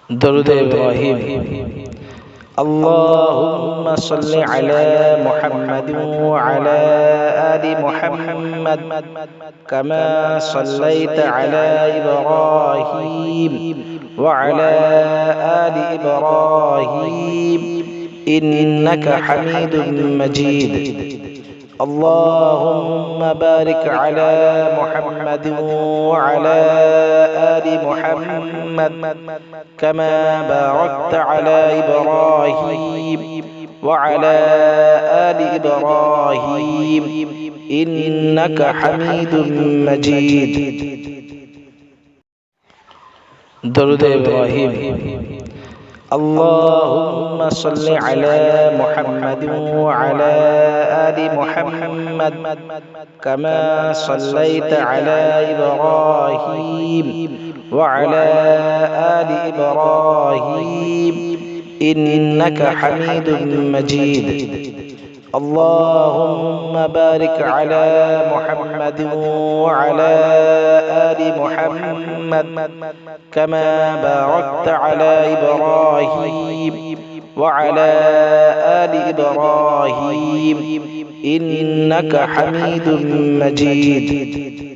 درود إبراهيم. اللهم صل على محمد وعلى آل محمد كما صليت على إبراهيم وعلى آل إبراهيم إنك حميد مجيد. اللهم بارك على محمد وعلى آل محمد كما باركت على إبراهيم وعلى آل إبراهيم إنك حميد مجيد. درود إبراهيم. اللهم صل على محمد وعلى آل محمد كما صليت على إبراهيم وعلى آل إبراهيم إنك حميد مجيد. اللهم بارك على محمد وعلى آل محمد كما باركت على إبراهيم وعلى آل إبراهيم إنك حميد مجيد.